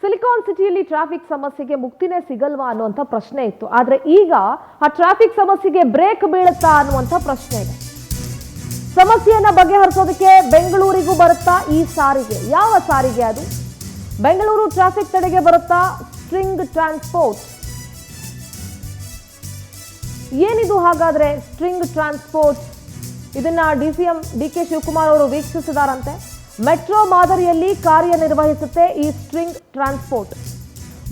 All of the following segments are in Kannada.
ಸಿಲಿಕಾನ್ ಸಿಟಿಯಲ್ಲಿ ಟ್ರಾಫಿಕ್ ಸಮಸ್ಯೆಗೆ ಮುಕ್ತಿನೇ ಸಿಗಲ್ವಾ ಅನ್ನುವಂಥ ಪ್ರಶ್ನೆ ಇತ್ತು. ಆದ್ರೆ ಈಗ ಆ ಟ್ರಾಫಿಕ್ ಸಮಸ್ಯೆಗೆ ಬ್ರೇಕ್ ಬೀಳುತ್ತಾ ಅನ್ನುವಂಥ ಪ್ರಶ್ನೆ ಇದೆ. ಸಮಸ್ಯೆಯನ್ನ ಬಗೆಹರಿಸೋದಕ್ಕೆ ಬೆಂಗಳೂರಿಗೂ ಬರುತ್ತಾ ಈ ಸಾರಿಗೆ? ಯಾವ ಸಾರಿಗೆ ಅದು? ಬೆಂಗಳೂರು ಟ್ರಾಫಿಕ್ ತಡೆಗೆ ಬರುತ್ತಾ ಸ್ಟ್ರಿಂಗ್ ಟ್ರಾನ್ಸ್ಪೋರ್ಟ್? ಏನಿದು ಹಾಗಾದ್ರೆ ಸ್ಟ್ರಿಂಗ್ ಟ್ರಾನ್ಸ್ಪೋರ್ಟ್? ಇದನ್ನ ಡಿಸಿಎಂ ಡಿಕೆ ಶಿವಕುಮಾರ್ ಅವರು ವೀಕ್ಷಿಸಿದಾರಂತೆ. ಮೆಟ್ರೋ ಮಾದರಿಯಲ್ಲಿ ಕಾರ್ಯನಿರ್ವಹಿಸುತ್ತೆ ಈ ಸ್ಟ್ರಿಂಗ್ ಟ್ರಾನ್ಸ್ಪೋರ್ಟ್.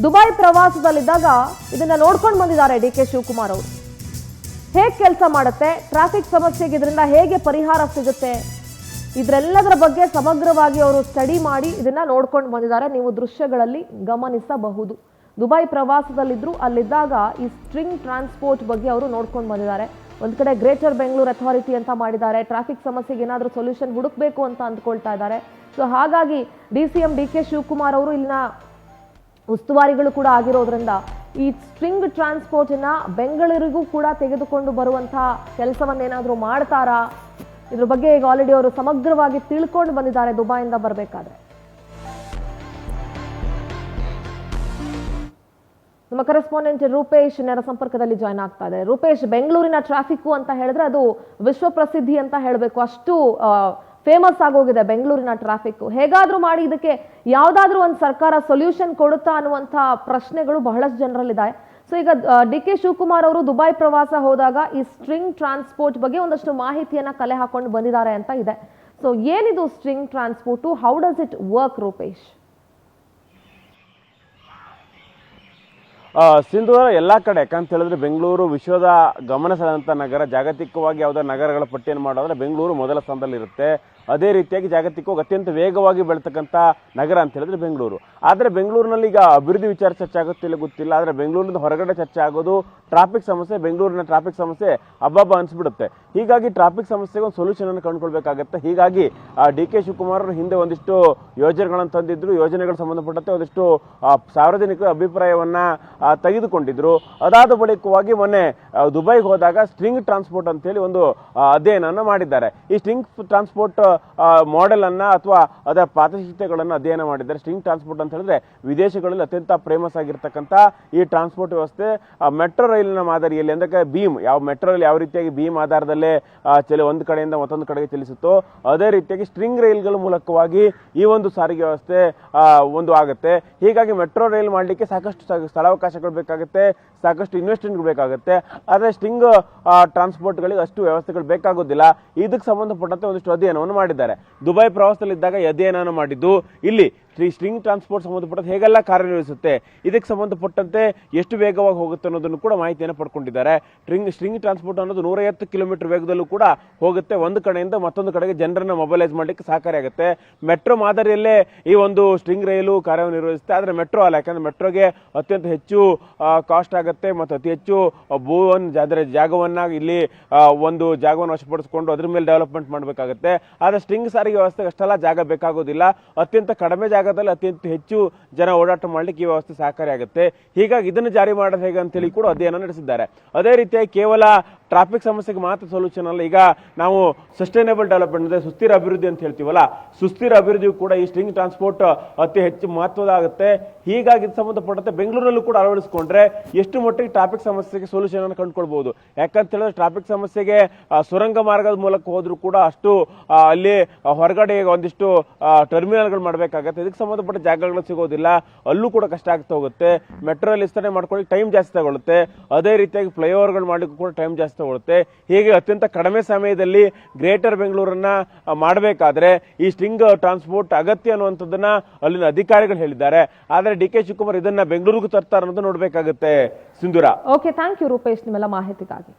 ದುಬೈ ಪ್ರವಾಸದಲ್ಲಿದ್ದಾಗ ಇದನ್ನ ನೋಡ್ಕೊಂಡು ಬಂದಿದ್ದಾರೆ ಡಿಕೆ ಶಿವಕುಮಾರ್ ಅವರು. ಹೇಗೆ ಕೆಲಸ ಮಾಡುತ್ತೆ, ಟ್ರಾಫಿಕ್ ಸಮಸ್ಯೆಗೆ ಇದರಿಂದ ಹೇಗೆ ಪರಿಹಾರ ಸಿಗುತ್ತೆ, ಇದರೆಲ್ಲದರ ಬಗ್ಗೆ ಸಮಗ್ರವಾಗಿ ಅವರು ಸ್ಟಡಿ ಮಾಡಿ ಇದನ್ನ ನೋಡ್ಕೊಂಡು ಬಂದಿದ್ದಾರೆ. ನೀವು ದೃಶ್ಯಗಳಲ್ಲಿ ಗಮನಿಸಬಹುದು. ದುಬೈ ಪ್ರವಾಸದಲ್ಲಿದ್ರು, ಅಲ್ಲಿದ್ದಾಗ ಈ ಸ್ಟ್ರಿಂಗ್ ಟ್ರಾನ್ಸ್ಪೋರ್ಟ್ ಬಗ್ಗೆ ಅವರು ನೋಡ್ಕೊಂಡು ಬಂದಿದ್ದಾರೆ. ಒಂದು ಕಡೆ ಗ್ರೇಟರ್ ಬೆಂಗಳೂರು ಅಥಾರಿಟಿ ಅಂತ ಮಾಡಿದ್ದಾರೆ. ಟ್ರಾಫಿಕ್ ಸಮಸ್ಯೆಗೆ ಏನಾದರೂ ಸೊಲ್ಯೂಷನ್ ಹುಡುಕ್ಬೇಕು ಅಂತ ಅಂದ್ಕೊಳ್ತಾ ಇದ್ದಾರೆ. ಸೊ ಹಾಗಾಗಿ ಡಿಸಿಎಂ ಡಿಕೆ ಶಿವಕುಮಾರ್ ಅವರು ಇಲ್ಲಿನ ಉಸ್ತುವಾರಿಗಳು ಕೂಡ ಆಗಿರೋದ್ರಿಂದ ಈ ಸ್ಟ್ರಿಂಗ್ ಟ್ರಾನ್ಸ್ಪೋರ್ಟನ್ನ ಬೆಂಗಳೂರಿಗೂ ಕೂಡ ತೆಗೆದುಕೊಂಡು ಬರುವಂತಹ ಕೆಲಸವನ್ನೇನಾದರೂ ಮಾಡ್ತಾರಾ? ಇದ್ರ ಬಗ್ಗೆ ಈಗ ಆಲ್ರೆಡಿ ಅವರು ಸಮಗ್ರವಾಗಿ ತಿಳ್ಕೊಂಡು ಬಂದಿದ್ದಾರೆ ದುಬೈಯಿಂದ ಬರಬೇಕಾದ್ರೆ. ನಮ್ಮ ಕರೆಸ್ಪಾಂಡೆಂಟ್ ರೂಪೇಶ್ ನೇರ ಸಂಪರ್ಕದಲ್ಲಿ ಜಾಯ್ನ್ ಆಗ್ತಾ ಇದೆ. ರೂಪೇಶ್, ಬೆಂಗಳೂರಿನ ಟ್ರಾಫಿಕ್ ಅಂತ ಹೇಳಿದ್ರೆ ಅದು ವಿಶ್ವ ಪ್ರಸಿದ್ಧಿ ಅಂತ ಹೇಳಬೇಕು. ಅಷ್ಟು ಫೇಮಸ್ ಆಗೋಗಿದೆ ಬೆಂಗಳೂರಿನ ಟ್ರಾಫಿಕ್. ಹೇಗಾದ್ರೂ ಮಾಡಿ ಇದಕ್ಕೆ ಯಾವ್ದಾದ್ರೂ ಒಂದು ಸರ್ಕಾರ ಸೊಲ್ಯೂಷನ್ ಕೊಡುತ್ತಾ ಅನ್ನುವಂಥ ಪ್ರಶ್ನೆಗಳು ಬಹಳಷ್ಟು ಜನರಲ್ಲಿದೆ. ಸೊ ಈಗ ಡಿಕೆ ಶಿವಕುಮಾರ್ ಅವರು ದುಬೈ ಪ್ರವಾಸ ಹೋದಾಗ ಈ ಸ್ಟ್ರಿಂಗ್ ಟ್ರಾನ್ಸ್ಪೋರ್ಟ್ ಬಗ್ಗೆ ಒಂದಷ್ಟು ಮಾಹಿತಿಯನ್ನ ಕಲೆ ಹಾಕೊಂಡು ಬಂದಿದ್ದಾರೆ ಅಂತ ಇದೆ. ಸೊ ಏನಿದು string transport? How does it work Rupesh? Sindhu ಎಲ್ಲ ಕಡೆ ಯಾಕಂತ ಹೇಳಿದ್ರೆ ಬೆಂಗಳೂರು ವಿಶ್ವದ ಗಮನ ಸೆಳೆದಂಥ ನಗರ. ಜಾಗತಿಕವಾಗಿ ಯಾವುದೇ ನಗರಗಳ ಪಟ್ಟಿಯನ್ನು ಮಾಡೋದ್ರೆ ಬೆಂಗಳೂರು ಮೊದಲ ಸ್ಥಾನದಲ್ಲಿರುತ್ತೆ. ಅದೇ ರೀತಿಯಾಗಿ ಜಾಗತಿಕವಾಗಿ ಅತ್ಯಂತ ವೇಗವಾಗಿ ಬೆಳತಕ್ಕಂಥ ನಗರ ಅಂತ ಹೇಳಿದ್ರೆ ಬೆಂಗಳೂರು. ಆದರೆ ಬೆಂಗಳೂರಿನಲ್ಲಿ ಈಗ ಅಭಿವೃದ್ಧಿ ವಿಚಾರ ಚರ್ಚೆ ಆಗುತ್ತಿಲ್ಲ ಗೊತ್ತಿಲ್ಲ. ಆದರೆ ಬೆಂಗಳೂರಿನಿಂದ ಹೊರಗಡೆ ಚರ್ಚೆ ಆಗೋದು ಟ್ರಾಫಿಕ್ ಸಮಸ್ಯೆ. ಬೆಂಗಳೂರಿನ ಟ್ರಾಫಿಕ್ ಸಮಸ್ಯೆ ಹಬ್ಬ ಅನಿಸ್ಬಿಡುತ್ತೆ. ಹೀಗಾಗಿ ಟ್ರಾಫಿಕ್ ಸಮಸ್ಯೆಗೆ ಒಂದು ಸೊಲ್ಯೂಷನ್ ಅನ್ನು ಕಂಡುಕೊಳ್ಬೇಕಾಗತ್ತೆ. ಹೀಗಾಗಿ ಡಿ ಕೆ ಶಿವಕುಮಾರ್ ಹಿಂದೆ ಒಂದಿಷ್ಟು ಯೋಜನೆಗಳನ್ನು ತಂದಿದ್ರು. ಯೋಜನೆಗಳು ಸಂಬಂಧಪಟ್ಟಂತೆ ಒಂದಿಷ್ಟು ಸಾರ್ವಜನಿಕರ ಅಭಿಪ್ರಾಯವನ್ನ ತೆಗೆದುಕೊಂಡಿದ್ರು. ಅದಾದ ಬಳಿಕವಾಗಿ ಮೊನ್ನೆ ದುಬೈಗೆ ಹೋದಾಗ ಸ್ಟ್ರಿಂಗ್ ಟ್ರಾನ್ಸ್ಪೋರ್ಟ್ ಅಂತೇಳಿ ಒಂದು ಅಧ್ಯಯನವನ್ನು ಮಾಡಿದ್ದಾರೆ. ಈ ಸ್ಟ್ರಿಂಗ್ ಟ್ರಾನ್ಸ್ಪೋರ್ಟ್ ಮಾಡೆಲ್ ಅನ್ನ ಅಥವಾ ಅದರ ಪಾತ್ರಶಿತೆಗಳನ್ನು ಅಧ್ಯಯನ ಮಾಡಿದ್ದಾರೆ. ಸ್ಟ್ರಿಂಗ್ ಟ್ರಾನ್ಸ್ಪೋರ್ಟ್ ಅಂತ ಹೇಳಿದ್ರೆ ವಿದೇಶಗಳಲ್ಲಿ ಅತ್ಯಂತ ಫೇಮಸ್ ಆಗಿರ್ತಕ್ಕಂಥ ಈ ಟ್ರಾನ್ಸ್ಪೋರ್ಟ್ ವ್ಯವಸ್ಥೆ ಮೆಟ್ರೋ ರೈಲಿನ ಮಾದರಿಯಲ್ಲಿ, ಅಂದ್ರೆ ಬೀಮ್, ಯಾವ ಮೆಟ್ರೋ ರೈಲ್ ಯಾವ ರೀತಿಯಾಗಿ ಬೀಮ್ ಆಧಾರದಲ್ಲೇ ಒಂದು ಕಡೆಯಿಂದ ಮತ್ತೊಂದು ಕಡೆಗೆ ಚಲಿಸುತ್ತೋ ಅದೇ ರೀತಿಯಾಗಿ ಸ್ಟ್ರಿಂಗ್ ರೈಲ್ಗಳ ಮೂಲಕವಾಗಿ ಈ ಒಂದು ಸಾರಿಗೆ ವ್ಯವಸ್ಥೆ ಒಂದು ಆಗುತ್ತೆ. ಹೀಗಾಗಿ ಮೆಟ್ರೋ ರೈಲ್ ಮಾಡಲಿಕ್ಕೆ ಸಾಕಷ್ಟು ಸ್ಥಳಾವಕಾಶಗಳು ಬೇಕಾಗುತ್ತೆ, ಸಾಕಷ್ಟು ಇನ್ವೆಸ್ಟ್ಮೆಂಟ್ ಬೇಕಾಗುತ್ತೆ. ಆದರೆ ಸ್ಟ್ರಿಂಗ್ ಟ್ರಾನ್ಸ್ಪೋರ್ಟ್ಗಳಿಗೆ ಅಷ್ಟು ವ್ಯವಸ್ಥೆಗಳು ಬೇಕಾಗೋದಿಲ್ಲ. ಇದಕ್ಕೆ ಸಂಬಂಧಪಟ್ಟಂತೆ ಒಂದಿಷ್ಟು ಅಧ್ಯಯನವನ್ನು ಮಾಡಿದ್ದಾರೆ. ದುಬೈ ಪ್ರವಾಸದಲ್ಲಿದ್ದಾಗ ಅಧ್ಯಯನ ಮಾಡಿದ್ದು ಇಲ್ಲಿ ಸ್ಟ್ರಿಂಗ್ ಟ್ರಾನ್ಸ್ಪೋರ್ಟ್ ಸಂಬಂಧಪಟ್ಟಂತೆ ಹೇಗೆಲ್ಲ ಕಾರ್ಯನಿರ್ವಹಿಸುತ್ತೆ, ಇದಕ್ಕೆ ಸಂಬಂಧಪಟ್ಟಂತೆ ಎಷ್ಟು ವೇಗವಾಗಿ ಹೋಗುತ್ತೆ ಅನ್ನೋದನ್ನು ಕೂಡ ಮಾಹಿತಿಯನ್ನು ಪಡ್ಕೊಂಡಿದ್ದಾರೆ. ಸ್ಟ್ರಿಂಗ್ ಟ್ರಾನ್ಸ್ಪೋರ್ಟ್ ಅನ್ನೋದು 150 ಕಿಲೋಮೀಟರ್ ವೇಗದಲ್ಲೂ ಕೂಡ ಹೋಗುತ್ತೆ. ಒಂದು ಕಡೆಯಿಂದ ಮತ್ತೊಂದು ಕಡೆಗೆ ಜನರನ್ನು ಮೊಬೈಲೈಸ್ ಮಾಡಲಿಕ್ಕೆ ಸಹಕಾರಿಯಾಗುತ್ತೆ. ಮೆಟ್ರೋ ಮಾದರಿಯಲ್ಲೇ ಈ ಒಂದು ಸ್ಟ್ರಿಂಗ್ ರೈಲು ಕಾರ್ಯನಿರ್ವಹಿಸುತ್ತೆ. ಆದರೆ ಮೆಟ್ರೋ ಅಲ್ಲ, ಯಾಕಂದ್ರೆ ಮೆಟ್ರೋಗೆ ಅತ್ಯಂತ ಹೆಚ್ಚು ಕಾಸ್ಟ್ ಆಗುತ್ತೆ ಮತ್ತು ಅತಿ ಹೆಚ್ಚು ಅದರ ಜಾಗವನ್ನ ಇಲ್ಲಿ ಒಂದು ಜಾಗವನ್ನು ವಶಪಡಿಸಿಕೊಂಡು ಅದ್ರ ಮೇಲೆ ಡೆವಲಪ್ಮೆಂಟ್ ಮಾಡಬೇಕಾಗುತ್ತೆ. ಆದರೆ ಸ್ಟ್ರಿಂಗ್ ಸಾರಿಗೆ ವ್ಯವಸ್ಥೆಗೆ ಅಷ್ಟೆಲ್ಲ ಜಾಗ ಬೇಕಾಗೋದಿಲ್ಲ. ಅತ್ಯಂತ ಕಡಿಮೆ ಜಾಗದಲ್ಲಿ ಅತ್ಯಂತ ಹೆಚ್ಚು ಜನ ಓಡಾಟ ಮಾಡಲಿಕ್ಕೆ ಈ ವ್ಯವಸ್ಥೆ ಸಹಕಾರಿಯಾಗುತ್ತೆ. ಹೀಗಾಗಿ ಇದನ್ನು ಜಾರಿ ಮಾಡೋದು ಹೇಗೆ ಅಂತೇಳಿ ಕೂಡ ಅಧ್ಯಯನ ನಡೆಸಿದ್ದಾರೆ. ಅದೇ ರೀತಿಯಾಗಿ ಕೇವಲ ಟ್ರಾಫಿಕ್ ಸಮಸ್ಯೆಗೆ ಮಾತ್ರ ಸೊಲ್ಯೂಷನ್ ಅಲ್ಲ. ಈಗ ನಾವು ಸಸ್ಟೈನಬಲ್ ಡೆವಲಪ್ಮೆಂಟ್ ಅಂದ್ರೆ ಸುಸ್ಥಿರ ಅಭಿವೃದ್ಧಿ ಅಂತ ಹೇಳ್ತೀವಲ್ಲ, ಸುಸ್ಥಿರ ಅಭಿವೃದ್ಧಿಯು ಕೂಡ ಈ ಸ್ಟ್ರಿಂಗ್ ಟ್ರಾನ್ಸ್ಪೋರ್ಟ್ ಅತಿ ಹೆಚ್ಚು ಮಹತ್ವದಾಗುತ್ತೆ. ಹೀಗಾಗಿ ಇದು ಸಂಬಂಧಪಟ್ಟಂತೆ ಬೆಂಗಳೂರಲ್ಲೂ ಕೂಡ ಅಳವಡಿಸಿಕೊಂಡ್ರೆ ಎಷ್ಟು ಮಟ್ಟಿಗೆ ಟ್ರಾಫಿಕ್ ಸಮಸ್ಯೆಗೆ ಸೊಲ್ಯೂಷನ್ ಅನ್ನು ಕಂಡುಕೊಳ್ಬಹುದು. ಯಾಕಂತ ಹೇಳಿದ್ರೆ ಟ್ರಾಫಿಕ್ ಸಮಸ್ಯೆಗೆ ಸುರಂಗ ಮಾರ್ಗದ ಮೂಲಕ ಹೋದ್ರೂ ಕೂಡ ಅಷ್ಟು ಅಲ್ಲಿ ಹೊರಗಡೆ ಒಂದಿಷ್ಟು ಟರ್ಮಿನಲ್ಗಳು ಮಾಡಬೇಕಾಗತ್ತೆ. ಇದಕ್ಕೆ ಸಂಬಂಧಪಟ್ಟ ಜಾಗಗಳು ಸಿಗೋದಿಲ್ಲ, ಅಲ್ಲೂ ಕೂಡ ಕಷ್ಟ ಆಗ್ತಾ ಹೋಗುತ್ತೆ. ಮೆಟ್ರೋ ವಿಸ್ತರಣೆ ಮಾಡ್ಕೊಳ್ಳಿ ಟೈಮ್ ಜಾಸ್ತಿ ತಗೊಳುತ್ತೆ. ಅದೇ ರೀತಿಯಾಗಿ ಫ್ಲೈಓವರ್ಗಳು ಮಾಡಲಿಕ್ಕೂ ಕೂಡ ಟೈಮ್ ಜಾಸ್ತಿ ತಗೊಳುತ್ತೆ. ಹೀಗೆ ಅತ್ಯಂತ ಕಡಿಮೆ ಸಮಯದಲ್ಲಿ ಗ್ರೇಟರ್ ಬೆಂಗಳೂರನ್ನ ಮಾಡಬೇಕಾದ್ರೆ ಈ ಸ್ಟ್ರಿಂಗ್ ಟ್ರಾನ್ಸ್ಪೋರ್ಟ್ ಅಗತ್ಯ ಅನ್ನುವಂಥದ್ದನ್ನ ಅಲ್ಲಿನ ಅಧಿಕಾರಿಗಳು ಹೇಳಿದ್ದಾರೆ. ಆದರೆ ಡಿ ಕೆ ಶಿವಕುಮಾರ್ ಇದನ್ನ ಬೆಂಗಳೂರಿಗೂ ತರ್ತಾರೆ ಅನ್ನೋದು ನೋಡ್ಬೇಕಾಗುತ್ತೆ. ಸಿಂಧೂರ. ಓಕೆ, ಥ್ಯಾಂಕ್ ಯು ರೂಪೇಶ್ ನಿಮ್ಮೆಲ್ಲ ಮಾಹಿತಿಗಾಗಿ.